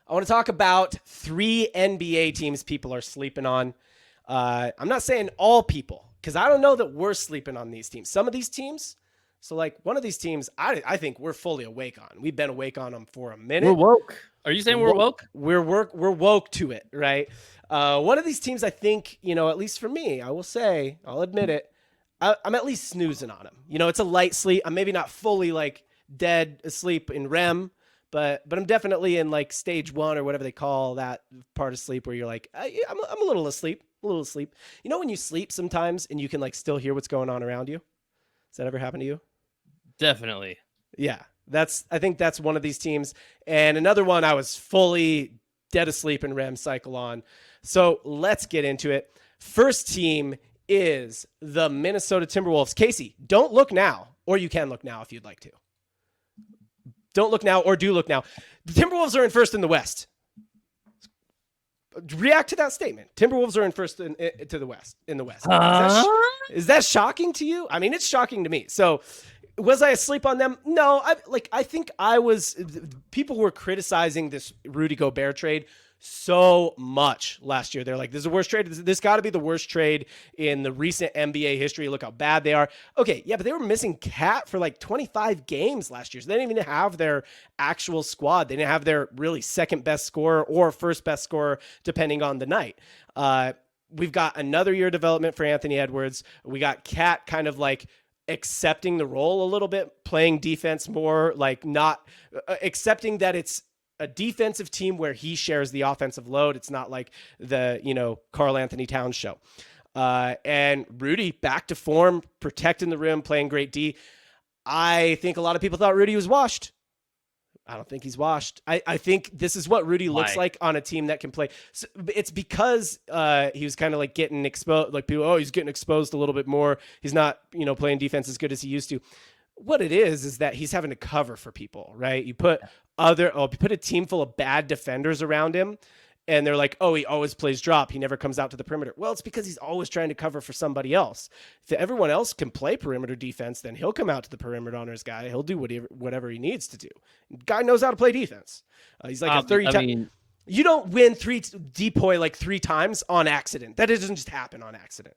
I want to talk about 3 NBA teams people are sleeping on. I'm not saying all people, because I don't know that we're sleeping on these teams. Some of these teams, so like one of these teams, I think we're fully awake on. We've been awake on them for a minute. We're woke. Are you saying we're woke? We're woke to it, right? One of these teams, I think, at least for me, I will say, I'll admit it, I'm at least snoozing on them. It's a light sleep. I'm maybe not fully like dead asleep in REM, but I'm definitely in like stage 1 or whatever they call that part of sleep where you're like, I'm a little asleep, when you sleep sometimes and you can like still hear what's going on around you. Does that ever happen to you? Definitely. Yeah, I think that's one of these teams. And another one I was fully dead asleep in REM cycle on. So let's get into it. First team is the Minnesota Timberwolves. Casey, don't look now, or you can look now if you'd like to. Don't look now, or do look now. The Timberwolves are in first in the West. React to that statement. Timberwolves are in first in the West. Is that shocking to you? I mean, it's shocking to me. So, was I asleep on them? No. I think I was. People were criticizing this Rudy Gobert trade so much last year. They're like, this is the worst trade. This got to be the worst trade in the recent NBA history. Look how bad they are. Okay, yeah, but they were missing Cat for like 25 games last year. So they didn't even have their actual squad. They didn't have their really second best scorer or first best scorer, depending on the night. We've got another year of development for Anthony Edwards. We got Cat kind of like accepting the role a little bit, playing defense more, like not accepting that it's a defensive team where he shares the offensive load. It's not like the, Karl Anthony Towns show. And Rudy back to form, protecting the rim, playing great D. I think a lot of people thought Rudy was washed. I don't think he's washed. I think this is what Rudy looks like on a team that can play. So it's because he was kind of like getting exposed, like people, he's getting exposed a little bit more. He's not, playing defense as good as he used to. What it is that he's having to cover for people, right? You put a team full of bad defenders around him, and they're like, he always plays drop. He never comes out to the perimeter. Well, it's because he's always trying to cover for somebody else. If everyone else can play perimeter defense, then he'll come out to the perimeter on his guy. He'll do whatever he needs to do. Guy knows how to play defense. He's like a 30-time. You don't win depoy like 3 times on accident. That doesn't just happen on accident.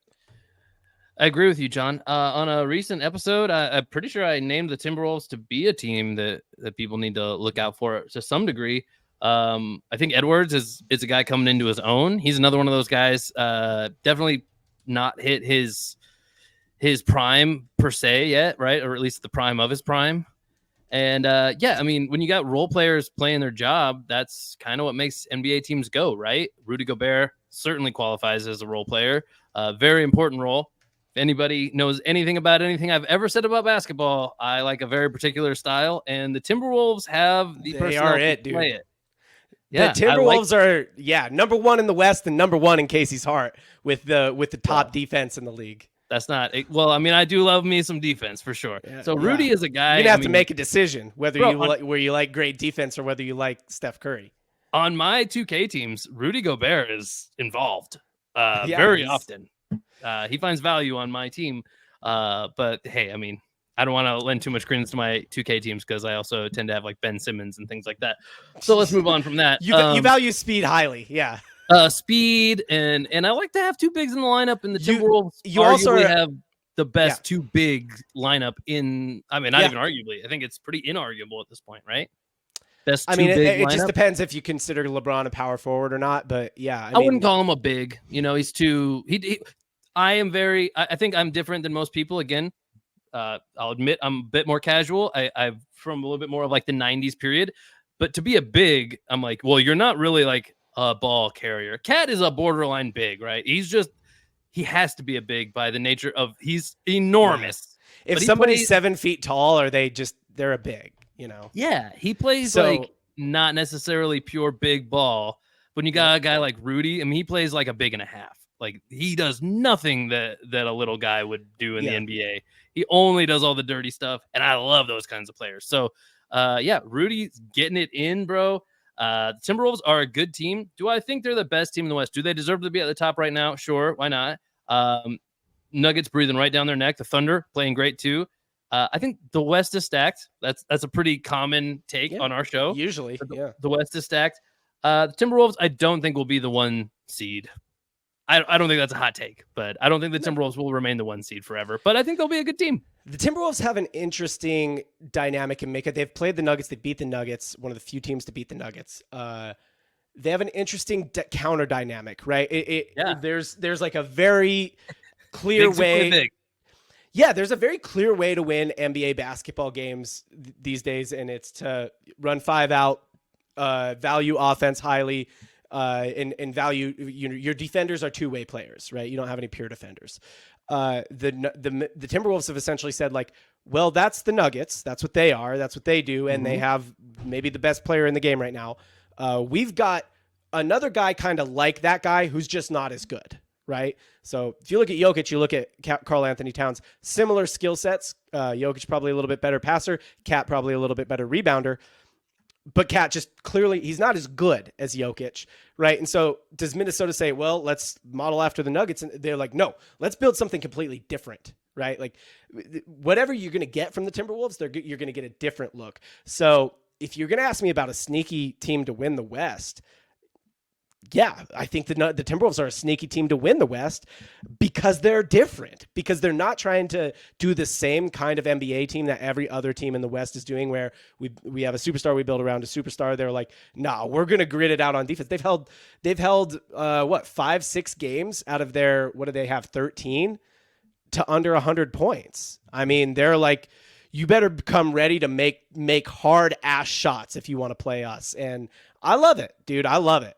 I agree with you, John. On a recent episode, I'm pretty sure I named the Timberwolves to be a team that people need to look out for to some degree. I think Edwards is a guy coming into his own. He's another one of those guys. Definitely not hit his prime per se yet, right? Or at least the prime of his prime. And when you got role players playing their job, that's kind of what makes NBA teams go, right? Rudy Gobert certainly qualifies as a role player. Very important role. If anybody knows anything about anything I've ever said about basketball, I like a very particular style, and the Timberwolves have the personnel to play it. Yeah, the Timberwolves are number 1 in the West and number 1 in Casey's heart with the top defense in the league. That's not well. I mean, I do love me some defense for sure. Yeah, so Rudy is a guy. You're gonna have to make a decision whether you like great defense or whether you like Steph Curry. On my 2K teams, Rudy Gobert is involved very often. He finds value on my team. But hey, I mean, I don't want to lend too much credence to my 2K teams because I also tend to have like Ben Simmons and things like that. So let's move on from that. You value speed highly. Yeah. Speed and I like to have 2 bigs in the lineup, and the Timberwolves you also have the best 2 big lineup in. I mean, not even arguably. I think it's pretty inarguable at this point, right? Best. It just depends if you consider LeBron a power forward or not. But yeah, I wouldn't call him a big. He's too. I think I'm different than most people. Again, I'll admit I'm a bit more casual. I've from a little bit more of like the 90s period. But to be a big, I'm like, well, you're not really like a ball carrier. Cat is a borderline big, right? He has to be a big by the nature of he's enormous. If somebody's 7 feet tall, they're a big, Yeah, he plays like not necessarily pure big ball. When you got a guy like Rudy, I mean, he plays like a big and a half. Like he does nothing that a little guy would do in the NBA. He only does all the dirty stuff, and I love those kinds of players. So, Rudy's getting it in, bro. The Timberwolves are a good team. Do I think they're the best team in the West? Do they deserve to be at the top right now? Sure, why not? Nuggets breathing right down their neck. The Thunder playing great too. I think the West is stacked. That's a pretty common take on our show. Usually, the West is stacked. The Timberwolves, I don't think will be the 1 seed. I don't think that's a hot take, but I don't think the Timberwolves will remain the 1 seed forever. But I think they'll be a good team. The Timberwolves have an interesting dynamic in makeup. They've played the Nuggets. They beat the Nuggets. One of the few teams to beat the Nuggets. They have an interesting counter dynamic, right? There's like a very clear way. Yeah, there's a very clear way to win NBA basketball games these days, and it's to run 5 out, value offense highly, and value. Your defenders are two-way players, right? You don't have any pure defenders. The Timberwolves have essentially said, like, well, that's the Nuggets. That's what they are. That's what they do, and they have maybe the best player in the game right now. We've got another guy kind of like that guy who's just not as good, right? So if you look at Jokic, you look at Karl Anthony Towns, similar skill sets. Jokic probably a little bit better passer, Cat probably a little bit better rebounder. But Cat just clearly, he's not as good as Jokic, right? And so does Minnesota say, well, let's model after the Nuggets? And they're like, no, let's build something completely different, right? Like whatever you're going to get from the Timberwolves, you're going to get a different look. So if you're going to ask me about a sneaky team to win the West, yeah, I think the Timberwolves are a sneaky team to win the West because they're different, because they're not trying to do the same kind of NBA team that every other team in the West is doing, where we have a superstar, we build around a superstar. They're like, nah, we're going to grit it out on defense. They've held 5-6 games out of their, what do they have, 13 to under 100 points. I mean, they're like, you better come ready to make hard ass shots if you want to play us. And I love it, dude. I love it.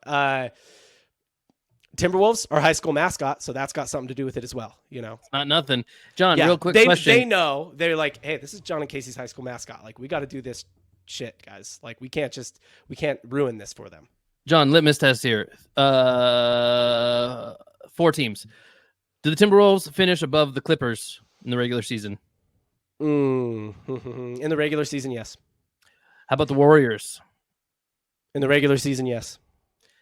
Timberwolves are high school mascot, so that's got something to do with it as well. You know, not nothing. John, yeah, real quick question. They know. They're like, hey, this is John and Casey's high school mascot. Like, we got to do this shit, guys. Like, we can't ruin this for them. John, litmus test here. 4 teams. Do the Timberwolves finish above the Clippers in the regular season? In the regular season, yes. How about the Warriors? In the regular season, yes.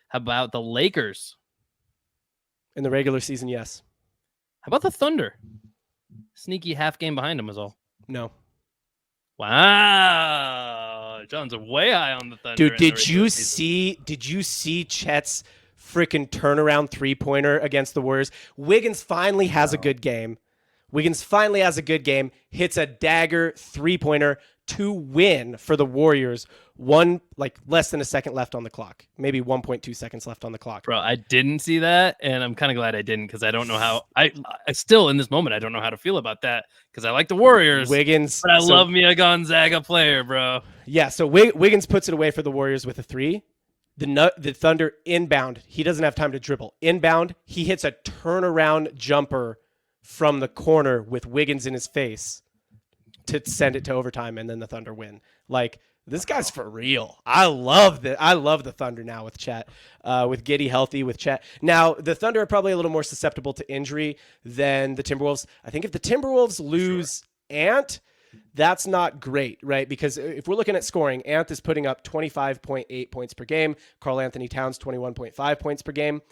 How about the Lakers? In the regular season, yes. How about the Thunder? Sneaky half game behind them is all. No. Wow. John's way high on the Thunder. Dude, did you see Chet's freaking turnaround 3-pointer against the Warriors? Wiggins finally has a good game. Hits a dagger 3-pointer to win for the Warriors. Less than a second left on the clock, maybe 1.2 seconds left on the clock. Bro, I didn't see that, and I'm kind of glad I didn't, because I don't know how. I still in this moment I don't know how to feel about that, because I like the Warriors, Wiggins, but I love me a Gonzaga player, bro. Yeah, so Wiggins puts it away for the Warriors with a 3. The Thunder inbound, he doesn't have time to dribble. Inbound, he hits a turnaround jumper from the corner with Wiggins in his face to send it to overtime, and then the Thunder win. Like, this guy's for real. I love the Thunder now with Chet, with Giddey healthy, with Chet. Now, the Thunder are probably a little more susceptible to injury than the Timberwolves. I think if the Timberwolves lose Ant, that's not great, right? Because if we're looking at scoring, Ant is putting up 25.8 points per game. Karl Anthony Towns, 21.5 points per game.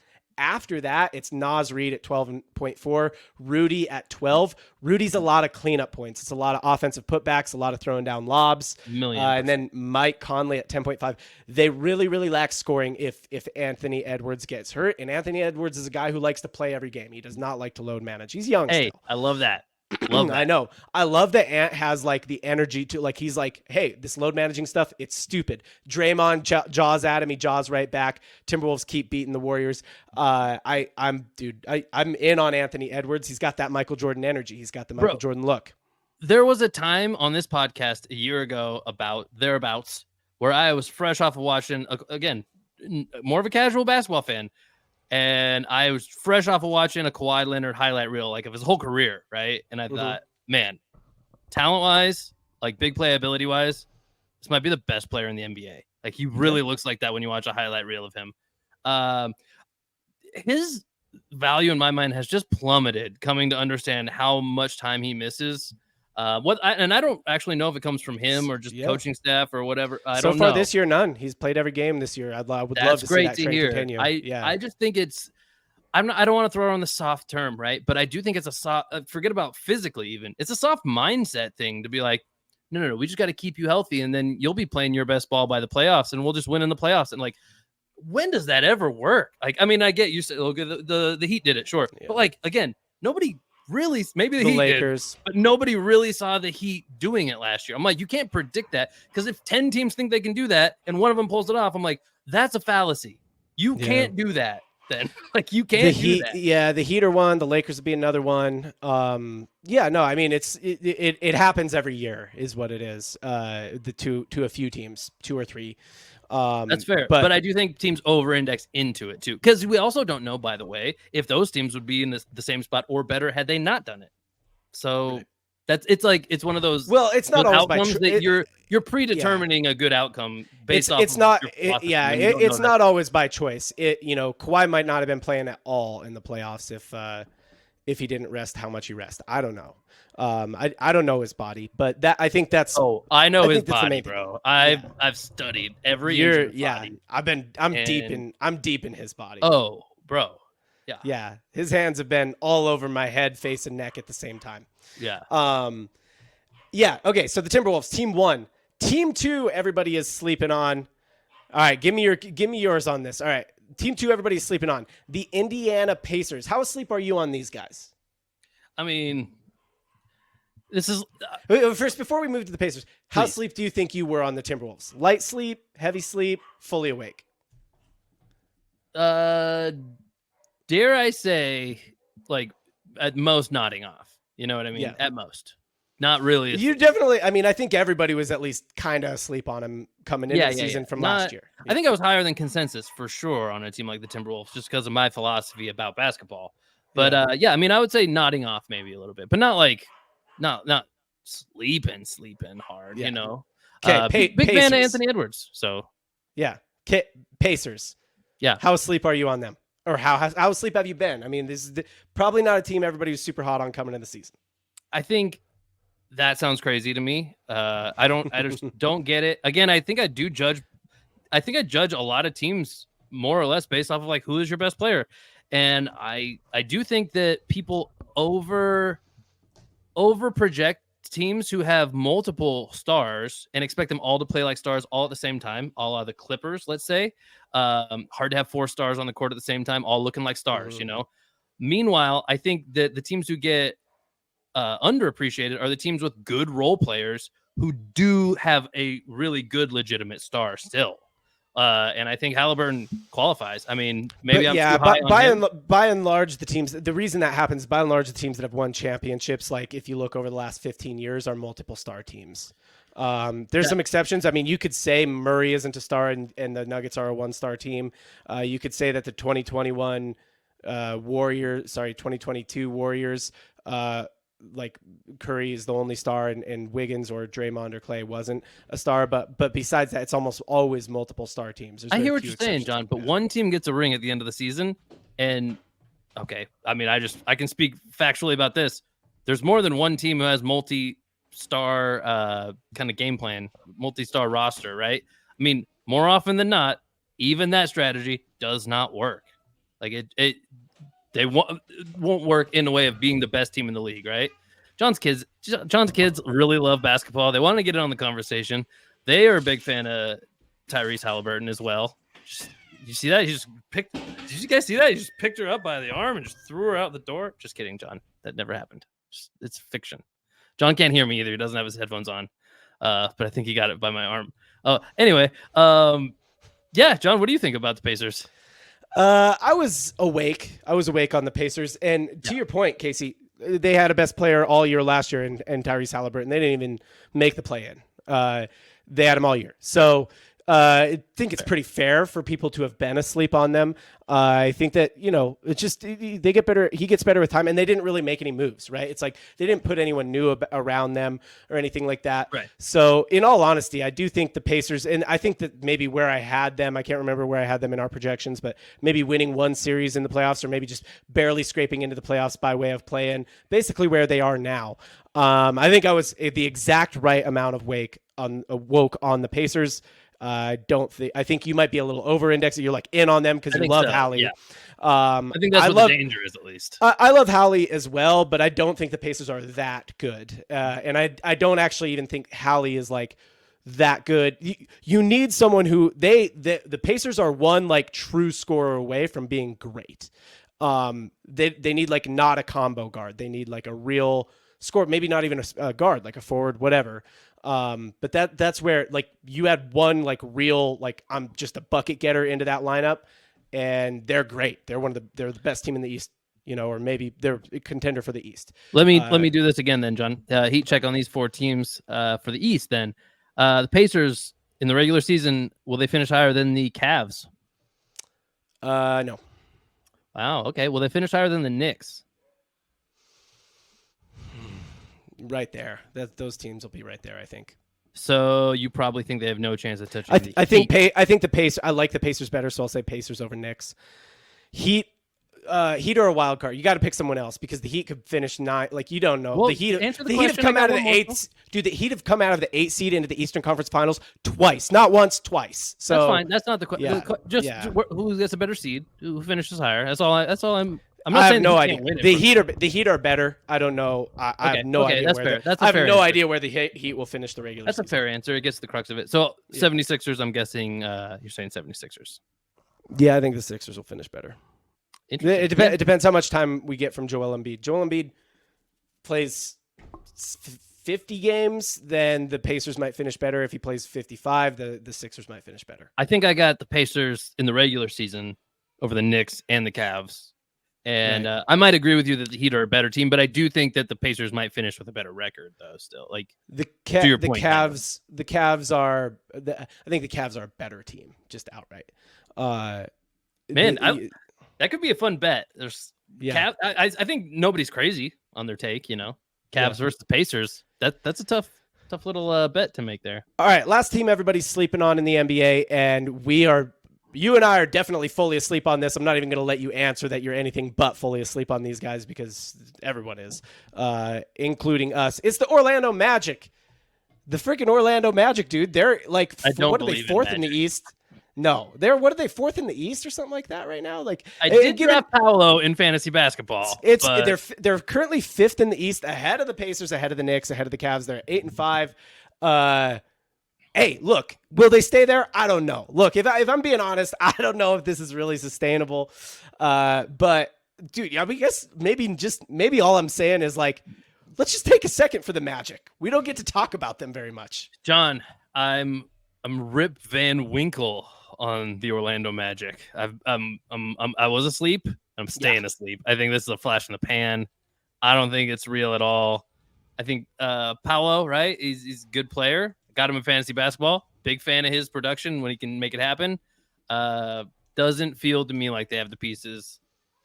After that, it's Naz Reid at 12.4, Rudy at 12. Rudy's a lot of cleanup points. It's a lot of offensive putbacks, a lot of throwing down lobs. And then Mike Conley at 10.5. They really, really lack scoring if Anthony Edwards gets hurt. And Anthony Edwards is a guy who likes to play every game. He does not like to load manage. He's young still. I love that. Love that. I know. I love that Ant has like the energy to, like, he's like, hey, this load managing stuff, it's stupid. Draymond jaws at him, he jaws right back. Timberwolves keep beating the Warriors. I'm in on Anthony Edwards. He's got that Michael Jordan energy. He's got the Michael Jordan look. There was a time on this podcast a year ago about thereabouts where I was fresh off of watching, again, more of a casual basketball fan. And I was fresh off of watching a Kawhi Leonard highlight reel, like of his whole career, right? And I thought, man, talent-wise, like big playability-wise, this might be the best player in the NBA. Like, he really looks like that when you watch a highlight reel of him. His value in my mind has just plummeted, coming to understand how much time he misses. I don't actually know if it comes from him or just coaching staff or whatever. I don't know. So far this year, none. He's played every game this year. I would love to see that trend continue. I just think it's. I don't want to throw on the soft term, right? But I do think it's a soft. Forget about physically, even. It's a soft mindset thing to be like, no. We just got to keep you healthy, and then you'll be playing your best ball by the playoffs, and we'll just win in the playoffs. And like, when does that ever work? Like, I mean, I get you said, look, the Heat did it, sure. Yeah. But like, again, nobody really, maybe the Heat Lakers did, but nobody really saw the Heat doing it last year. I'm like, you can't predict that, because if 10 teams think they can do that and one of them pulls it off, I'm like, that's a fallacy. You can't do that. Then like you can't do that. Yeah, the Heat are one. The Lakers would be another one. Yeah, no, I mean it happens every year, is what it is. To a few teams, 2 or 3. That's fair, but I do think teams over-index into it too, because we also don't know, by the way, if those teams would be in the same spot or better had they not done it. So right. it's one of those. Well, it's not always outcomes that you're predetermining a good outcome based off. It's not. It's not always by choice. Kawhi might not have been playing at all in the playoffs if he didn't rest how much he rest. I don't know. I don't know his body, but I think that's. Oh, I know his body, bro. I've studied every inch of his body. I'm deep in his body. Oh, bro. Yeah. Yeah. His hands have been all over my head, face, and neck at the same time. Yeah. Yeah. Okay. So the Timberwolves, team 1, team 2, everybody is sleeping on. All right. Give me yours on this. All right. Team 2, everybody's sleeping on the Indiana Pacers. How asleep are you on these guys? I mean, this is first, before we move to the Pacers, how asleep do you think you were on the Timberwolves? Light sleep, heavy sleep, fully awake? Dare I say, like, at most nodding off. You know what I mean? Yeah. At most. Not really. You definitely, I mean, I think everybody was at least kind of asleep on him coming into the season from last year. I think I was higher than consensus for sure on a team like the Timberwolves, just because of my philosophy about basketball. But I mean, I would say nodding off maybe a little bit, but not like, not sleeping hard, you know? Okay, big fan of Anthony Edwards. So yeah. Pacers. Yeah. How asleep are you on them? Or how asleep have you been? I mean, this is probably not a team everybody was super hot on coming into the season. I think that sounds crazy to me. I just don't get it. Again, I think I judge a lot of teams more or less based off of like who is your best player. And I do think that people over project teams who have multiple stars and expect them all to play like stars all at the same time, a la the Clippers, let's say. Hard to have 4 stars on the court at the same time, all looking like stars, you know? Meanwhile, I think that the teams who get underappreciated are the teams with good role players who do have a really good legitimate star still. And I think Halliburton qualifies. I mean, maybe I'm too high on him. By and large, the reason that happens, by and large, the teams that have won championships, like if you look over the last 15 years, are multiple star teams. There's some exceptions. I mean, you could say Murray isn't a star and the Nuggets are a 1-star team. You could say that the 2022 Warriors, like Curry is the only star and Wiggins or Draymond or Clay wasn't a star. But besides that, it's almost always multiple star teams. I hear what you're saying, John, but one team gets a ring at the end of the season. And okay, I mean, I can speak factually about this. There's more than one team who has multi-star kind of game plan, multi-star roster, right? I mean, more often than not, even that strategy does not work. Like they won't work in the way of being the best team in the league, right? John's kids really love basketball. They want to get in on the conversation. They are a big fan of Tyrese Halliburton as well. You see that? Did you guys see that? He just picked her up by the arm and just threw her out the door. Just kidding, John. That never happened. It's fiction. John can't hear me either. He doesn't have his headphones on. But I think he got it by my arm. Anyway. Yeah, John, what do you think about the Pacers? I was awake on the Pacers. And to your point, Casey, they had a best player all year last year in Tyrese Halliburton. They didn't even make the play-in. They had him all year. So I think it's pretty fair for people to have been asleep on them. I think that, it's just they get better. He gets better with time, and they didn't really make any moves, right? It's like they didn't put anyone new around them or anything like that. Right. So in all honesty, I do think the Pacers, and I think that maybe where I had them, I can't remember where I had them in our projections, but maybe winning one series in the playoffs or maybe just barely scraping into the playoffs by way of play-in, basically where they are now. I think I was the exact right amount of woke on the Pacers. I think you might be a little over-indexed. You're like in on them because you love Hallie. Yeah. I think that's what the danger is, at least. I love Hallie as well, but I don't think the Pacers are that good. And I don't actually even think Hallie is like that good. You need someone who the Pacers are one like true scorer away from being great. They need like not a combo guard. They need like a real score, maybe not even a guard, like a forward, whatever. But that's where like you add one like real like I'm just a bucket getter into that lineup, and they're great. They're they're the best team in the East, or maybe they're a contender for the East. Let me do this again then, John. Heat check on these 4 teams for the East. Then the Pacers in the regular season, will they finish higher than the Cavs? No. Wow. Okay. Will they finish higher than the Knicks? Right there. Those teams will be right there, I think. So you probably think they have no chance of touching. I think the Pacers. I like the Pacers better, so I'll say Pacers over Knicks. Heat are a wild card. You got to pick someone else because the Heat could finish 9. Like you don't know. Well, the Heat the have come out of the 8th. Dude, the Heat have come out of the 8th seed into the Eastern Conference Finals twice, not once, twice. So that's fine. That's not the question. Yeah, who gets a better seed? Who finishes higher? That's all. I'm I not have saying no they idea. can't win it, The Heat are better. I don't know. I have no idea. That's fair. I have no idea where the Heat will finish the regular season. That's a fair answer. It gets to the crux of it. So 76ers, I'm guessing you're saying 76ers. Yeah, I think the Sixers will finish better. It depends how much time we get from Joel Embiid. Joel Embiid plays 50 games, then the Pacers might finish better. If he plays 55, the Sixers might finish better. I think I got the Pacers in the regular season over the Knicks and the Cavs. And right. I might agree with you that the Heat are a better team, but I do think that the Pacers might finish with a better record, though. Still, like the Cavs are. I think the Cavs are a better team, just outright. That could be a fun bet. There's I think nobody's crazy on their take. Cavs versus the Pacers. That's a tough little bet to make there. All right, last team everybody's sleeping on in the NBA, and you and I are definitely fully asleep on this. I'm not even going to let you answer that you're anything but fully asleep on these guys because everyone is, including us. It's the Orlando Magic. The freaking Orlando Magic, dude. They're like, what are they, 4th in the East? No, what are they, 4th in the East or something like that right now? Like I did draft Paolo in fantasy basketball. They're currently 5th in the East, ahead of the Pacers, ahead of the Knicks, ahead of the Cavs. They're 8-5. Hey, look, will they stay there? I don't know. Look, if I'm being honest, I don't know if this is really sustainable. But dude, I guess maybe all I'm saying is like, let's just take a second for the Magic. We don't get to talk about them very much. John, I'm Rip Van Winkle on the Orlando Magic. I was asleep. I'm staying asleep. I think this is a flash in the pan. I don't think it's real at all. I think Paolo, right? He's a good player. Got him in fantasy basketball. Big fan of his production when he can make it happen. Doesn't feel to me like they have the pieces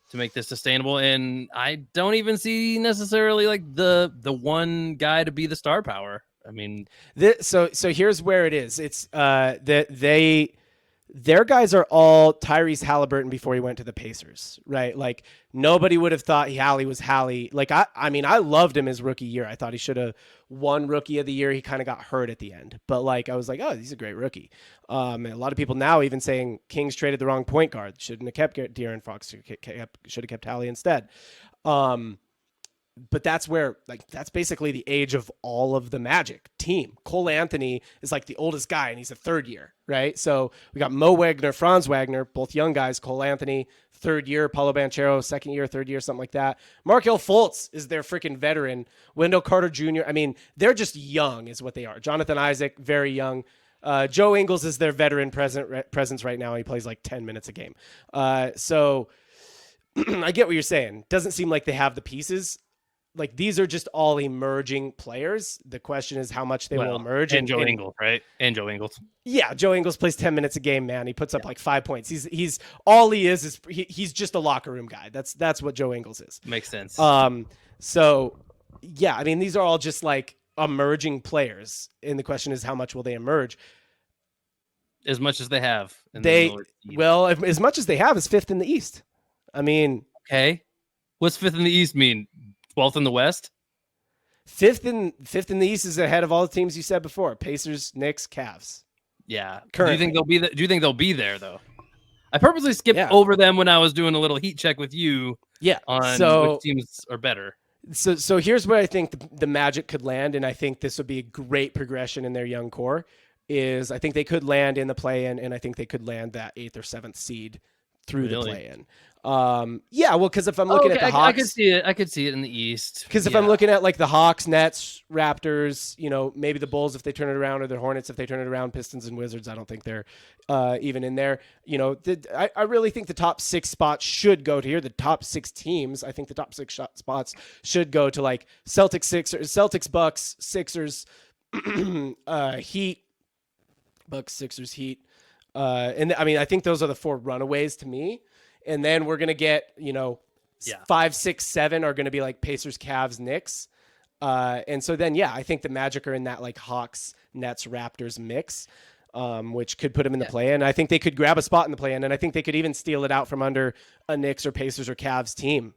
to make this sustainable, and I don't even see necessarily like the one guy to be the star power. I mean, so here's where it is. It's their guys are all Tyrese Halliburton before he went to the Pacers, right? Like nobody would have thought Hallie was Hallie. Like I mean, I loved him his rookie year. I thought he should have won Rookie of the Year. He kind of got hurt at the end, but like I was like, oh, he's a great rookie. A lot of people now even saying Kings traded the wrong point guard. Shouldn't have kept De'Aaron Fox. Should have kept Hallie instead. But that's where, like, that's basically the age of all of the Magic team. Cole Anthony is like the oldest guy, and he's a 3rd year, right? So we got Mo Wagner, Franz Wagner, both young guys. Cole Anthony, 3rd year. Paulo Banchero, 2nd year, 3rd year, something like that. Markelle Fultz is their freaking veteran. Wendell Carter Jr. I mean, they're just young is what they are. Jonathan Isaac, very young. Joe Ingles is their veteran presence right now. He plays like 10 minutes a game. So I get what you're saying. Doesn't seem like they have the pieces. Like these are just all emerging players. The question is how much they will emerge. And Joe Ingles, right? And Joe Ingles. Yeah, Joe Ingles plays 10 minutes a game, man. He puts up like 5 points. He's all he is he's just a locker room guy. That's what Joe Ingles is. Makes sense. So yeah, I mean these are all just like emerging players. And the question is how much will they emerge? As much as they have. As much as they have is 5th in the East. I mean, okay. What's 5th in the East mean? 12th in the West? 5th in the East is ahead of all the teams you said before. Pacers, Knicks, Cavs. Yeah. Currently. Do you think they'll be there though? I purposely skipped over them when I was doing a little heat check with you. Yeah. On which teams are better. So here's where I think the Magic could land, and I think this would be a great progression in their young core. is I think they could land in the play-in, and I think they could land that 8th or 7th seed through the play-in. Yeah, well, because if I'm looking at the Hawks, I could see it. I could see it in the East. Because if I'm looking at like the Hawks, Nets, Raptors, maybe the Bulls if they turn it around, or the Hornets if they turn it around, Pistons and Wizards, I don't think they're even in there. I really think the top 6 spots should go to here. The top 6 teams, I think the top 6 spots should go to like Celtics, Bucks, Sixers, Heat, Bucks, Sixers, Heat. And I mean, I think those are the 4 runaways to me. And then we're going to get, 5, 6, 7 are going to be like Pacers, Cavs, Knicks. And so then, I think the Magic are in that like Hawks, Nets, Raptors mix, which could put them in the play-in. I think they could grab a spot in the play-in, and I think they could even steal it out from under a Knicks or Pacers or Cavs team.